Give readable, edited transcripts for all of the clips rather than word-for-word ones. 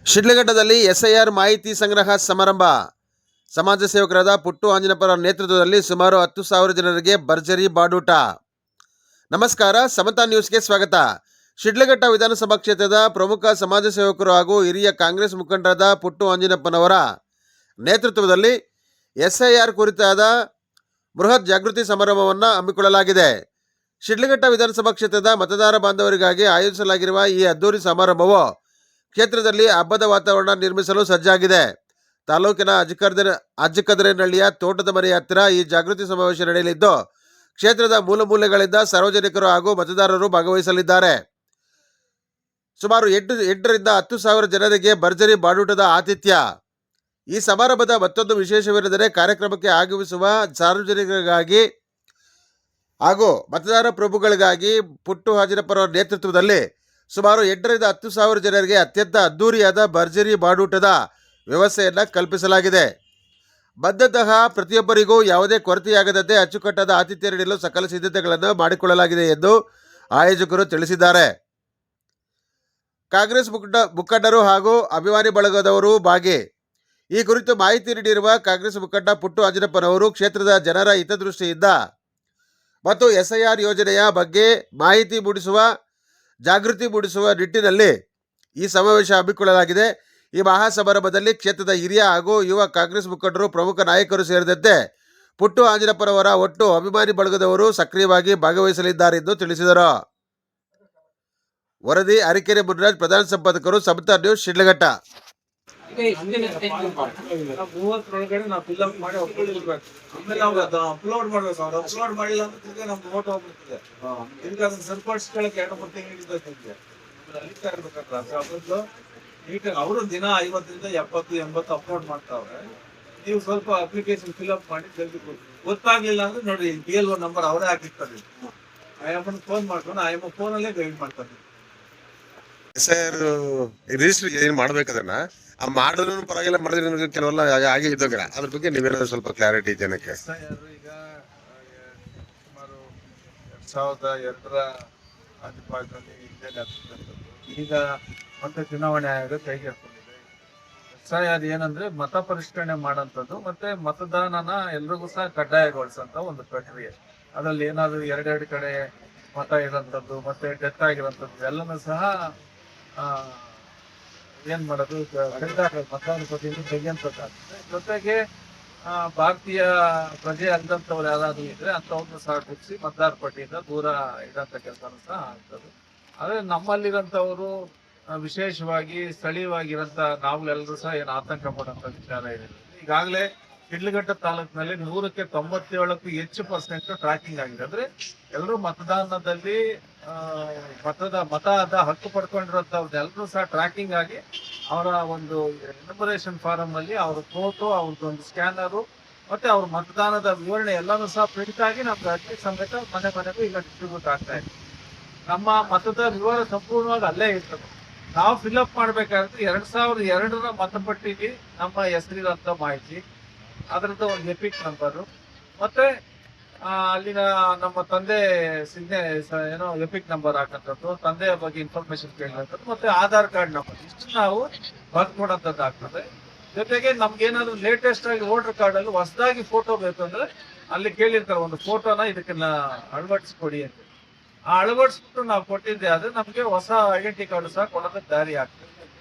ಶಿಡ್ಲಘಟ್ಟದಲ್ಲಿ SIR ಮಾಹಿತಿ ಸಂಗ್ರಹ ಸಮಾರಂಭ. ಸಮಾಜ ಸೇವಕರಾದ ಪುಟ್ಟು ಆಂಜನಪ್ಪರ ನೇತೃತ್ವದಲ್ಲಿ ಸುಮಾರು 10,000 ಜನರಿಗೆ ಭರ್ಜರಿ ಬಾಡೂಟ. ನಮಸ್ಕಾರ, ಸಮತಾ ನ್ಯೂಸ್ಗೆ ಸ್ವಾಗತ. ಶಿಡ್ಲಘಟ್ಟ ವಿಧಾನಸಭಾ ಕ್ಷೇತ್ರದ ಪ್ರಮುಖ ಸಮಾಜ ಸೇವಕರು ಹಾಗೂ ಹಿರಿಯ ಕಾಂಗ್ರೆಸ್ ಮುಖಂಡರಾದ ಪುಟ್ಟು ಆಂಜನಪ್ಪನವರ ನೇತೃತ್ವದಲ್ಲಿ ಎಸ್ಐಆರ್ ಕುರಿತಾದ ಬೃಹತ್ ಜಾಗೃತಿ ಸಮಾರಂಭವನ್ನು ಹಮ್ಮಿಕೊಳ್ಳಲಾಗಿದೆ. ಶಿಡ್ಲಘಟ್ಟ ವಿಧಾನಸಭಾ ಕ್ಷೇತ್ರದ ಮತದಾರ ಬಾಂಧವರಿಗಾಗಿ ಆಯೋಜಿಸಲಾಗಿರುವ ಈ ಅದ್ದೂರಿ ಸಮಾರಂಭವು ಕ್ಷೇತ್ರದಲ್ಲಿ ಹಬ್ಬದ ವಾತಾವರಣ ನಿರ್ಮಿಸಲು ಸಜ್ಜಾಗಿದೆ. ತಾಲೂಕಿನ ಅಜ್ಜಕದರೇನಹಳ್ಳಿಯ ತೋಟದ ಮನೆಯ ಹತ್ತಿರ ಈ ಜಾಗೃತಿ ಸಮಾವೇಶ ನಡೆಯಲಿದ್ದು, ಕ್ಷೇತ್ರದ ಮೂಲ ಮೂಲೆಗಳಿಂದ ಸಾರ್ವಜನಿಕರು ಹಾಗೂ ಮತದಾರರು ಭಾಗವಹಿಸಲಿದ್ದಾರೆ. ಸುಮಾರು 8ರಿಂದ 10,000 ಜನರಿಗೆ ಭರ್ಜರಿ ಬಾಡೂಟದ ಆತಿಥ್ಯ. ಈ ಸಮಾರಂಭದ ಮತ್ತೊಂದು ವಿಶೇಷವೆಂದರೆ ಕಾರ್ಯಕ್ರಮಕ್ಕೆ ಆಗಮಿಸುವ ಸಾರ್ವಜನಿಕರಿಗಾಗಿ ಹಾಗೂ ಮತದಾರ ಪ್ರಭುಗಳಿಗಾಗಿ ಪುಟ್ಟು ಆಂಜನಪ್ಪರ ನೇತೃತ್ವದಲ್ಲಿ ಸುಮಾರು 8ರಿಂದ 10,000 ಜನರಿಗೆ ಅತ್ಯಂತ ಅದ್ದೂರಿಯಾದ ಭರ್ಜರಿ ಬಾಡೂಟದ ವ್ಯವಸ್ಥೆಯನ್ನು ಕಲ್ಪಿಸಲಾಗಿದೆ. ಬಂದಂತಹ ಪ್ರತಿಯೊಬ್ಬರಿಗೂ ಯಾವುದೇ ಕೊರತೆಯಾಗದಂತೆ ಅಚ್ಚುಕಟ್ಟಾದ ಆತಿಥ್ಯ ನೀಡಲು ಸಕಲ ಸಿದ್ಧತೆಗಳನ್ನು ಮಾಡಿಕೊಳ್ಳಲಾಗಿದೆ ಎಂದು ಆಯೋಜಕರು ತಿಳಿಸಿದ್ದಾರೆ. ಕಾಂಗ್ರೆಸ್ ಮುಖಂಡರು ಹಾಗೂ ಅಭಿಮಾನಿ ಬಳಗದವರು ಭಾಗಿ. ಈ ಕುರಿತು ಮಾಹಿತಿ ನೀಡಿರುವ ಕಾಂಗ್ರೆಸ್ ಮುಖಂಡ ಪುಟ್ಟು ಆಂಜನಪ್ಪನವರು, ಕ್ಷೇತ್ರದ ಜನರ ಹಿತದೃಷ್ಟಿಯಿಂದ ಮತ್ತು ಎಸ್ಐಆರ್ ಯೋಜನೆಯ ಬಗ್ಗೆ ಮಾಹಿತಿ ಮೂಡಿಸುವ, ಜಾಗೃತಿ ಮೂಡಿಸುವ ನಿಟ್ಟಿನಲ್ಲಿ ಈ ಸಮಾವೇಶ ಹಮ್ಮಿಕೊಳ್ಳಲಾಗಿದೆ. ಈ ಮಹಾ ಸಮಾರಂಭದಲ್ಲಿ ಕ್ಷೇತ್ರದ ಹಿರಿಯ ಹಾಗೂ ಯುವ ಕಾಂಗ್ರೆಸ್ ಮುಖಂಡರು, ಪ್ರಮುಖ ನಾಯಕರು ಸೇರಿದಂತೆ ಪುಟ್ಟು ಆಂಜನಪ್ಪನವರ ಒಟ್ಟು ಅಭಿಮಾನಿ ಬಳಗದವರು ಸಕ್ರಿಯವಾಗಿ ಭಾಗವಹಿಸಲಿದ್ದಾರೆ ಎಂದು ತಿಳಿಸಿದರು. ವರದಿ ಅರಕೆರೆ ಮುನ್ರಾಜ್, ಪ್ರಧಾನ ಸಂಪಾದಕರು, ಸಮತಾ ನ್ಯೂಸ್, ಶಿಡ್ಲಘಟ್ಟ. ಅಪ್ಲೋಡ್ ಮಾಡ್ಬೇಕು. ಅವ್ರು ಅಪ್ಲೋಡ್ ಮಾಡಿಲ್ಲ ಅಂದ್ರೆ ನಮ್ಗೆ ಓಟ್ ಹೋಗ್ಬಿಡ್ತದೆ. ಈಗ ಸರಿಪಡಿಸ್ಕೊಳ್ಳಕ್ಕೆ 2-3 ತಿಂಗಳು ಹಿಡಿತೈತೆ. ಅವರು ದಿನ 50ರಿಂದ 70-80 ಅಪ್ಲೋಡ್ ಮಾಡ್ತಾವ್ರೆ. ನೀವು ಸ್ವಲ್ಪ ಅಪ್ಲಿಕೇಶನ್ ಫಿಲ್ಅಪ್ ಮಾಡಿ ಜಲ್ದಿ ಗೊತ್ತಾಗ್ಲಿಲ್ಲ ಅಂದ್ರೆ ನೋಡಿ, BLO ನಂಬರ್ ಅವರೇ ಹಾಕಿರ್ತಾರೆ. ಆಯಮ್ಮನ ಫೋನ್ ಮಾಡ್ಕೊಂಡು ಆಯಮ್ಮ ಫೋನಲ್ಲೇ ಗೈಡ್ ಮಾಡ್ತಾರೆ. ಸರ್, ರಿಜಿಸ್ಟರ್ ಏನ್ ಮಾಡ್ಬೇಕದನ್ನ ಮಾಡಿದ್ರು ಪರವಾಗಿಲ್ಲ, ಮಾಡಿದ್ರೆ ಕೆಲವೆಲ್ಲ ಹಾಗೆ ಇದ್ದಾಗ ಅದ್ರ ಬಗ್ಗೆ ನೀವೇನಾದ್ರು ಸ್ವಲ್ಪ ಕ್ಲಾರಿಟಿ ಜನಕ್ಕೆ. ಈಗ ಸುಮಾರು 2002ರ ಅಧಿಪಾಯದಲ್ಲಿ ಈಗ ಮತ್ತೆ ಚುನಾವಣೆ ಆಯೋಗ ಕೈಗೆತ್ತಿಕೊಂಡಿದೆ. ಎಸ್ಐಆರ್ ಏನಂದ್ರೆ ಮತ ಪರಿಷ್ಕರಣೆ ಮಾಡೋಂಥದ್ದು ಮತ್ತೆ ಮತದಾನನ ಎಲ್ರಿಗೂ ಸಹ ಕಡ್ಡಾಯಗೊಳಿಸಂತ ಒಂದು ಪ್ರಕ್ರಿಯೆ. ಅದರಲ್ಲಿ ಏನಾದ್ರು 2 ಕಡೆ ಮತ ಇರೋಂಥದ್ದು ಮತ್ತೆ ಡೆತ್ ಆಗಿರೋಂಥದ್ದು ಎಲ್ಲನೂ ಸಹ ಏನ್ ಮಾಡೋದು, ಮತದಾನ ಪಟ್ಟಿಯಿಂದ ತೆಗೆಯಂತದ್ದಾಗ್ತದೆ. ಜೊತೆಗೆ ಭಾರತೀಯ ಪ್ರಜೆ ಅಲ್ಲದಂಥವ್ರು ಯಾರಾದ್ರೂ ಇದ್ರೆ ಅಂಥವ್ರನ್ನ ಸಹ ಗುರುತಿಸಿ ಮತದಾರ ಪಟ್ಟಿಯಿಂದ ದೂರ ಇಡಂತ ಕೆಲಸನೂ ಸಹ ಆಗ್ತದೆ. ಆದ್ರೆ ನಮ್ಮಲ್ಲಿರೋಂಥವ್ರು ವಿಶೇಷವಾಗಿ ಸ್ಥಳೀಯವಾಗಿರೋಂಥ ನಾವುಗಳೆಲ್ಲರೂ ಸಹ ಏನು ಆತಂಕ ಪಡುವಂಥ ವಿಚಾರ ಇದೆ. ಈಗಾಗಲೇ ಶಿಡ್ಲಘಟ್ಟ ತಾಲೂಕಿನಲ್ಲಿ 100ಕ್ಕೆ 97ಕ್ಕೂ ಹೆಚ್ಚು % ಟ್ರ್ಯಾಕಿಂಗ್ ಆಗಿದೆ. ಅಂದ್ರೆ ಎಲ್ಲರೂ ಮತದಾನದಲ್ಲಿ ಮತದ ಹಕ್ಕು ಪಡ್ಕೊಂಡಿರೋಂಥವ್ರನ್ನೆಲ್ಲರೂ ಸಹ ಟ್ರ್ಯಾಕಿಂಗ್ ಆಗಿ ಅವರ ಒಂದು ಎನ್ಯುಮರೇಷನ್ ಫಾರಂ ಅಲ್ಲಿ ಅವ್ರ ಫೋಟೋ, ಅವ್ರದ್ದೊಂದು ಸ್ಕ್ಯಾನರು ಮತ್ತೆ ಅವ್ರ ಮತದಾನದ ವಿವರಣೆ ಎಲ್ಲಾನು ಸಹ ಪ್ರಿಂಟ್ ಆಗಿ ನಮ್ಗೆ ಅರ್ಜಿ ಸಮೇತ ಮನೆಗೂ ಈಗ ಡಿಸ್ಟ್ರಿಬ್ಯೂಟ್ ಆಗ್ತಾ ಇದೆ. ನಮ್ಮ ಮತದ ವಿವರ ಸಂಪೂರ್ಣವಾಗಿ ಅಲ್ಲೇ ಇರ್ತದೆ. ನಾವು ಫಿಲ್ಅಪ್ ಮಾಡ್ಬೇಕಾದ್ರೆ 2002ರ ಮತಪಟ್ಟಿಗೆ ನಮ್ಮ ಹೆಸರಿರೋಂಥ ಮಾಹಿತಿ, ಅದರದ್ದು ಒಂದು ಎಪಿಕ್ ನಂಬರು, ಮತ್ತೆ ಅಲ್ಲಿನ ನಮ್ಮ ತಂದೆ ಏನೋ ಎಪಿಕ್ ನಂಬರ್ ಹಾಕಂಥದ್ದು, ತಂದೆಯ ಬಗ್ಗೆ ಇನ್ಫಾರ್ಮೇಶನ್ ಕೇಳಿದಂಥದ್ದು, ಮತ್ತೆ ಆಧಾರ್ ಕಾರ್ಡ್ ನಂಬರ್, ಇಷ್ಟು ನಾವು ಬರ್ಕೊಡೋಂಥದ್ದು ಆಗ್ತದೆ. ಜೊತೆಗೆ ನಮ್ಗೇನಾದ್ರು ಲೇಟೆಸ್ಟ್ ಆಗಿ ವೋಟರ್ ಕಾರ್ಡ್ ಅಲ್ಲಿ ಹೊಸದಾಗಿ ಫೋಟೋ ಬೇಕು ಅಂದ್ರೆ ಅಲ್ಲಿ ಕೇಳಿರ್ತಾರೆ, ಒಂದು ಫೋಟೋನ ಇದಕ್ಕೆ ಅಳವಡಿಸ್ಕೊಡಿ ಅಂತ. ಆ ಅಳವಡಿಸ್ಬಿಟ್ಟು ನಾವು ಕೊಟ್ಟಿದ್ದೆ ಆದ್ರೆ ನಮ್ಗೆ ಹೊಸ ಐಡೆಂಟಿ ಕಾರ್ಡ್ ಸಹ ಕೊಡೋದಕ್ಕೆ ದಾರಿ ಆಗ್ತದೆ.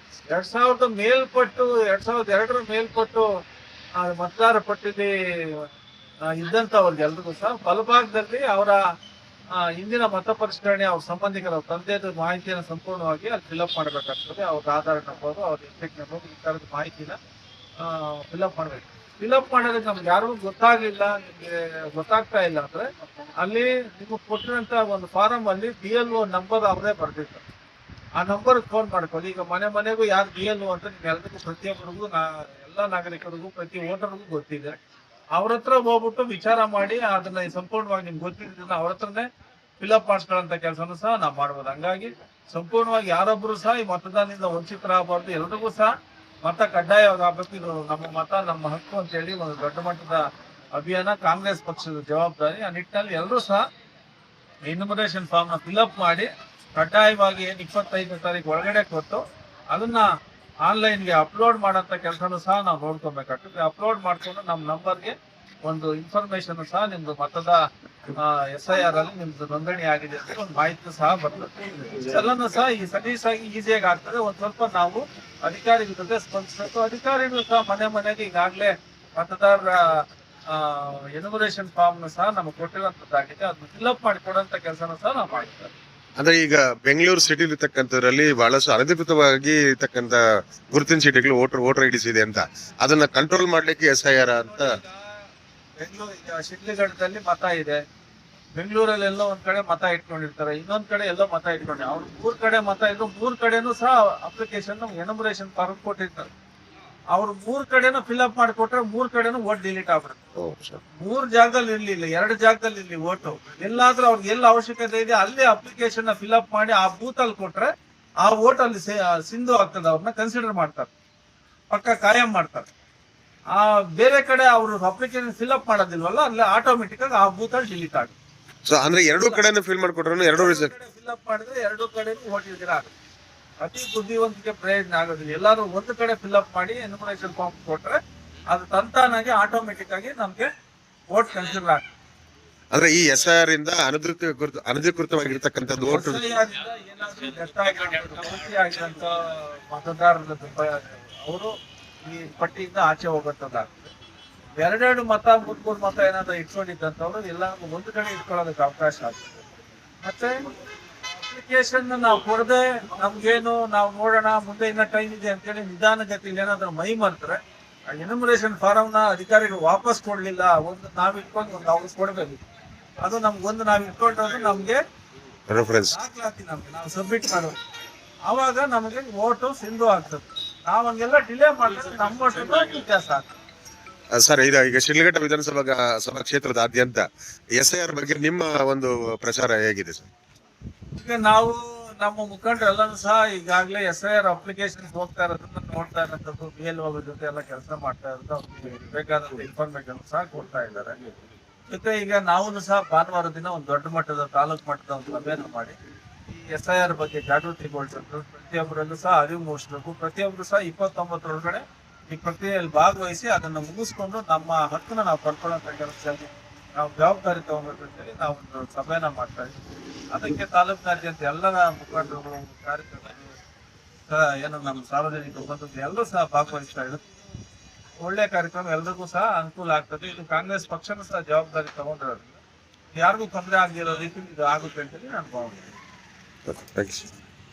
2002ರ ಮೇಲ್ಪಟ್ಟು ಮತದಾರ ಪಟ್ಟಿಲಿ ಇದ್ದಂಥವ್ರಿಗೆ ಎಲ್ರಿಗೂ ಸಹ ಬಲಭಾಗದಲ್ಲಿ ಅವರ ಇಂದಿನ ಮತ ಪರಿಷ್ಕರಣೆ, ಅವ್ರ ಸಂಬಂಧಿಕರ ತಂದೆದ ಮಾಹಿತಿಯನ್ನು ಸಂಪೂರ್ಣವಾಗಿ ಅಲ್ಲಿ ಫಿಲ್ಅಪ್ ಮಾಡಬೇಕಾಗ್ತದೆ. ಅವ್ರ ಆಧಾರ್ ನಂಬರು, ಅವ್ರ ಎಪಿಕ್ ನಂಬರು, ಈ ತರದ ಮಾಹಿತಿನ ಫಿಲ್ಅಪ್ ಮಾಡ್ಬೇಕು. ಫಿಲ್ಅಪ್ ಮಾಡೋದಕ್ಕೆ ನಮ್ಗೆ ಯಾರಿಗೂ ಗೊತ್ತಾಗ್ಲಿಲ್ಲ, ನಿಮ್ಗೆ ಗೊತ್ತಾಗ್ತಾ ಇಲ್ಲ ಅಂದ್ರೆ ಅಲ್ಲಿ ನಿಮಗೆ ಕೊಟ್ಟಿರೋಂಥ ಒಂದು ಫಾರಂ ಅಲ್ಲಿ BLO ನಂಬರ್ ಅವರೇ ಬರ್ದಿರ್ತಾರೆ. ಆ ನಂಬರ್ಗೆ ಫೋನ್ ಮಾಡ್ಕೊಳ್ಳಿ. ಈಗ ಮನೆಗೂ ಯಾರು BLO ಅಂತ ನಿಮ್ಗೆಲ್ರಿಗೂ, ಪ್ರತಿಯೊಬ್ಬರಿಗೂ, ಎಲ್ಲ ನಾಗರಿಕರಿಗೂ, ಪ್ರತಿ ವೋಟರ್ಗೂ ಗೊತ್ತಿದೆ. ಅವ್ರ ಹತ್ರ ಹೋಗ್ಬಿಟ್ಟು ವಿಚಾರ ಮಾಡಿ ಅದನ್ನ ಸಂಪೂರ್ಣವಾಗಿ ನಿಮ್ಗೆ ಗೊತ್ತಿದ್ದನ್ನ ಅವ್ರ ಹತ್ರನೇ ಫಿಲ್ಅಪ್ ಮಾಡಿಸ್ಕೊಳ್ಳೋಂಥ ಕೆಲಸನೂ ಸಹ ನಾವು ಮಾಡ್ಬೋದು. ಹಂಗಾಗಿ ಸಂಪೂರ್ಣವಾಗಿ ಯಾರೊಬ್ರು ಸಹ ಈ ಮತದಾನದಿಂದ ವಂಚಿತರಾಗಬಾರ್ದು. ಎಲ್ರಿಗೂ ಸಹ ಮತ ಕಡ್ಡಾಯವಾಗಿ ಆಗ್ಬೇಕು. ಇದು ನಮ್ಮ ಮತ ನಮ್ಮ ಹಕ್ಕು ಅಂತ ಹೇಳಿ ಒಂದು ದೊಡ್ಡ ಮಟ್ಟದ ಅಭಿಯಾನ, ಕಾಂಗ್ರೆಸ್ ಪಕ್ಷದ ಜವಾಬ್ದಾರಿ. ಆ ನಿಟ್ಟಿನಲ್ಲಿ ಎಲ್ಲರೂ ಸಹ ಎನ್ಯುಮರೇಷನ್ ಫಾರ್ಮ್ ನ ಫಿಲ್ಅಪ್ ಮಾಡಿ ಕಡ್ಡಾಯವಾಗಿ 25ನೇ ತಾರೀಕು ಒಳಗಡೆ ಕೊಟ್ಟು ಅದನ್ನ ಆನ್ಲೈನ್ಗೆ ಅಪ್ಲೋಡ್ ಮಾಡೋಂಥ ಕೆಲಸನೂ ಸಹ ನಾವು ನೋಡ್ಕೊಬೇಕಾಗ್ತದೆ. ಅಪ್ಲೋಡ್ ಮಾಡ್ಕೊಂಡು ನಮ್ಮ ನಂಬರ್ಗೆ ಒಂದು ಇನ್ಫಾರ್ಮೇಶನ್ ಸಹ ನಿಮ್ದು ಮತದ SIR ಅಲ್ಲಿ ನಿಮ್ದು ನೋಂದಣಿ ಆಗಿದೆ ಅಂತ ಒಂದು ಮಾಹಿತಿ ಸಹ ಬರ್ತದೆ. ಇಷ್ಟೆಲ್ಲನೂ ಸಹ ಈ ಸಲೀಸ್ ಆಗಿ ಈಸಿಯಾಗಿ ಆಗ್ತದೆ. ಒಂದ್ ಸ್ವಲ್ಪ ನಾವು ಅಧಿಕಾರಿಗಳ ಜೊತೆ ಸ್ಪಂದಿಸಬೇಕು. ಅಧಿಕಾರಿಗಳು ಸಹ ಮನೆ ಮನೆಗೆ ಈಗಾಗಲೇ ಮತದಾರರ ಎನ್ಯುಮರೇಷನ್ ಫಾರ್ಮ್ ಸಹ ನಮಗೆ ಕೊಟ್ಟಿರುವಂತದ್ದಾಗಿದೆ. ಅದನ್ನ ಫಿಲ್ಅಪ್ ಮಾಡಿ ಕೊಡುವಂತ ಕೆಲಸನೂ ಸಹ ನಾವು ಮಾಡ್ತೇವೆ. ಅಂದ್ರೆ ಈಗ ಬೆಂಗಳೂರು ಸಿಟಿ ಇರ್ತಕ್ಕಂಥದ್ರಲ್ಲಿ ಬಹಳಷ್ಟು ಅನಧಿಕೃತವಾಗಿ ಇರ್ತಕ್ಕಂಥ ಗುರುತಿನ ಚೀಟಿಗಳು ವೋಟರ್ ಐಡಿಸ್ ಇದೆ ಅಂತ, ಅದನ್ನ ಕಂಟ್ರೋಲ್ ಮಾಡ್ಲಿಕ್ಕೆ SIR ಅಂತ. ಬೆಂಗಳೂರು ಶಿಡ್ಲಘಟ್ಟದಲ್ಲಿ ಮತ ಇದೆ, ಬೆಂಗಳೂರಲ್ಲಿ ಎಲ್ಲೋ ಒಂದ್ ಕಡೆ ಮತ ಇಟ್ಕೊಂಡಿರ್ತಾರೆ, ಇನ್ನೊಂದ್ ಕಡೆ ಎಲ್ಲೋ ಮತ ಇಟ್ಕೊಂಡು ಅವ್ರು 3 ಕಡೆ ಮತ ಇದ್ರು 3 ಕಡೆನೂ ಸಹ ಅಪ್ಲಿಕೇಶನ್ ಎನ್ಯುಮರೇಷನ್ ಫಾರ್ಮ್ ಕೊಟ್ಟಿರ್ತಾರೆ. ಅವ್ರು 3 ಕಡೆನೂ ಫಿಲ್ಅಪ್ ಮಾಡಿಕೊಟ್ರೆ 3 ಕಡೆನೂ ವೋಟ್ ಡಿಲೀಟ್ ಆಗ್ಬಿಡುತ್ತೆ. 3 ಜಾಗದಲ್ಲಿ ಇರ್ಲಿಲ್ಲ, 2 ಜಾಗದಲ್ಲಿ ಇರ್ಲಿ ವೋಟು. ಎಲ್ಲಾದ್ರೂ ಅವ್ರಿಗೆ ಎಲ್ಲ ಅವಶ್ಯಕತೆ ಇದೆ ಅಲ್ಲಿ ಅಪ್ಲಿಕೇಶನ್ ಫಿಲ್ಅಪ್ ಮಾಡಿ ಆ ಬೂತ್ ಅಲ್ಲಿ ಕೊಟ್ರೆ ಆ ವೋಟ್ ಅಲ್ಲಿ ಸಿಂಧು ಆಗ್ತದೆ. ಅವ್ರನ್ನ ಕನ್ಸಿಡರ್ ಮಾಡ್ತಾರೆ, ಪಕ್ಕ ಕಾಯಂ ಮಾಡ್ತಾರೆ. ಆ ಬೇರೆ ಕಡೆ ಅವರು ಅಪ್ಲಿಕೇಶನ್ ಫಿಲ್ಅಪ್ ಮಾಡೋದಿಲ್ವಲ್ಲ, ಅಲ್ಲಿ ಆಟೋಮೆಟಿಕ್ ಆಗಿ ಆ ಬೂತ್ ಅಲ್ಲಿ ಡಿಲೀಟ್ ಆಗುತ್ತೆ. ಸೊ ಅಂದ್ರೆ 2 ಕಡೆನೂ ಫಿಲ್ ಮಾಡ್ಕೊಟ್ರು 2 ಫಿಲ್ಅಪ್ ಮಾಡಿದ್ರೆ 2 ಕಡೆ ವೋಟ್ ಇಲ್ದಿರ ಆಗುತ್ತೆ. ಅತಿ ಬುದ್ಧಿವಂತಿಕೆ ಪ್ರಯೋಜನ ಆಗೋದಿಲ್ಲ. ಎಲ್ಲಾರು ಒಂದು ಕಡೆ ಫಿಲ್ಅಪ್ ಮಾಡಿ ಎನ್ಯುಮರೇಷನ್ ಫಾರ್ಮ್ ಕೊಟ್ರೆ ಅದು ತಂತಾನಾಗಿ ಆಟೋಮೆಟಿಕ್ ಆಗಿ ನಮ್ಗೆ ವೋಟ್ ಕನ್ಸಿಡರ್ ಆಗ್ತದೆ. ಅಂದ್ರೆ ಈ SIR ಇಂದ ಅನಧಿಕೃತವಾಗಿರ್ತಕ್ಕಂಥದ್ದು ವೋಟ್ ಏನಾದ್ರೂ ಡೆತ್ ಆಗಿರೋಂಥ ಮತದಾರರ ಅವರು ಈ ಪಟ್ಟಿಯಿಂದ ಆಚೆ ಹೋಗುವಂತದ್ದಾಗ್ತದೆ. 2 ಮತ 3 ಮತ ಏನಾದ್ರು ಇಟ್ಕೊಂಡಿದ್ದಂಥವ್ರು ಎಲ್ಲ ಒಂದು ಕಡೆ ಇಟ್ಕೊಳ್ಳೋದಕ್ಕೆ ಅವಕಾಶ ಆಗ್ತದೆ. ಮತ್ತೆ ಅಪ್ಲಿಕೇಶನ್ ನಾವು ಕೊಡದೆ ನಮ್ಗೇನು ನಾವು ನೋಡೋಣ ಮುಂದೆ ಇನ್ನ ಟೈಮ್ ಇದೆ ಅಂತೇಳಿ ನಿಧಾನಗತಿಯಲ್ಲಿ ಏನಾದ್ರು ಮೈ ಮರ್ತ್ರೆ ಎನ್ಯುಮರೇಷನ್ ಫಾರಂ ನ ಅಧಿಕಾರಿಗಳು ವಾಪಸ್ ಕೊಡ್ಲಿಲ್ಲ, ಒಂದು ನಾವ್ ಇಟ್ಕೊಂಡು ಒಂದು ಅವ್ರು ಕೊಡ್ಬೇಕು. ಅದು ನಮ್ಗೊಂದು ನಾವ್ ಇಟ್ಕೊಂಡ್ರೆ ನಮ್ಗೆ ರೆಫರೆನ್ಸ್ ದಾಖಲಾತಿ ನಾವು ಸಬ್ಮಿಟ್ ಮಾಡೋದು, ಅವಾಗ ನಮಗೆ ವೋಟು ಸಿಂಧು ಆಗ್ತದೆ. ನಾವ್ ಹಂಗೆಲ್ಲ ಡಿಲೇ ಮಾಡಿದ್ರೆ ನಮ್ಮ ವ್ಯತ್ಯಾಸ ಆಗ್ತದೆ. ಸರ್, ಈಗ ಶಿಡ್ಲಘಟ್ಟ ಸಭಾ ಕ್ಷೇತ್ರದಾದ್ಯಂತ SIR ಬಗ್ಗೆ ನಿಮ್ಮ ಒಂದು ಪ್ರಚಾರ ಹೇಗಿದೆ ಸರ್? ಈಗ ನಾವು ನಮ್ಮ ಮುಖಂಡರೆಲ್ಲರೂ ಸಹ ಈಗಾಗಲೇ SIR ಅಪ್ಲಿಕೇಶನ್ ಹೋಗ್ತಾ ಇರೋದನ್ನ ನೋಡ್ತಾ ಇರೋಂಥದ್ದು, BLO ಜೊತೆ ಎಲ್ಲ ಕೆಲಸ ಮಾಡ್ತಾ ಇರೋದು, ಅವ್ರಿಗೆ ಬೇಕಾದಂತ ಇನ್ಫಾರ್ಮೇಶನ್ ಸಹ ಕೊಡ್ತಾ ಇದ್ದಾರೆ. ಜೊತೆ ಈಗ ನಾವು ಸಹ ಭಾನುವಾರ ದಿನ ಒಂದು ದೊಡ್ಡ ಮಟ್ಟದ ತಾಲೂಕು ಮಟ್ಟದ ಒಂದು ಸಭೆಯನ್ನು ಮಾಡಿ ಈ SIR ಬಗ್ಗೆ ಜಾಗೃತಿಗೊಳಿಸಬೇಕು, ಪ್ರತಿಯೊಬ್ಬರಲ್ಲೂ ಸಹ ಅರಿವು ಮೂಡಿಸಬೇಕು. ಪ್ರತಿಯೊಬ್ಬರು ಸಹ 29 ಈ ಪ್ರಕ್ರಿಯೆಯಲ್ಲಿ ಭಾಗವಹಿಸಿ ಅದನ್ನು ಮುಗಿಸ್ಕೊಂಡು ನಮ್ಮ ಹಕ್ಕನ್ನು ನಾವು ಪಡ್ಕೊಳ್ಳೋಂಥ ಕೆಲಸದಲ್ಲಿ ನಾವು ಜವಾಬ್ದಾರಿ ತಗೋಬೇಕು ಅಂತೇಳಿ ನಾವು ಒಂದು ಸಭೆಯನ್ನ ಮಾಡ್ತಾ ಇದ್ದೀವಿ. ಅದಕ್ಕೆ ತಾಲೂಕಿನಾದ್ಯಂತ ಎಲ್ಲರ ಮುಖಂಡರು, ಕಾರ್ಯಕರ್ತರು, ಏನು ನಮ್ಮ ಸಾರ್ವಜನಿಕ ಬಂಧುಗಳು ಎಲ್ಲರೂ ಸಹ ಭಾಗವಹಿಸ್ತಾ ಇದ್ದಾರೆ. ಒಳ್ಳೆ ಕಾರ್ಯಕ್ರಮ, ಎಲ್ರಿಗೂ ಸಹ ಅನುಕೂಲ ಆಗ್ತದೆ. ಇದು ಕಾಂಗ್ರೆಸ್ ಪಕ್ಷನೂ ಸಹ ಜವಾಬ್ದಾರಿ ತಗೊಂಡಿರೋದ್ರಿಂದ ಯಾರಿಗೂ ತೊಂದರೆ ಆಗದಿರೋ ರೀತಿಯಲ್ಲಿ ಇದು ಆಗುತ್ತೆ ಅಂತೇಳಿ ನಾನು ಭಾವನೆ.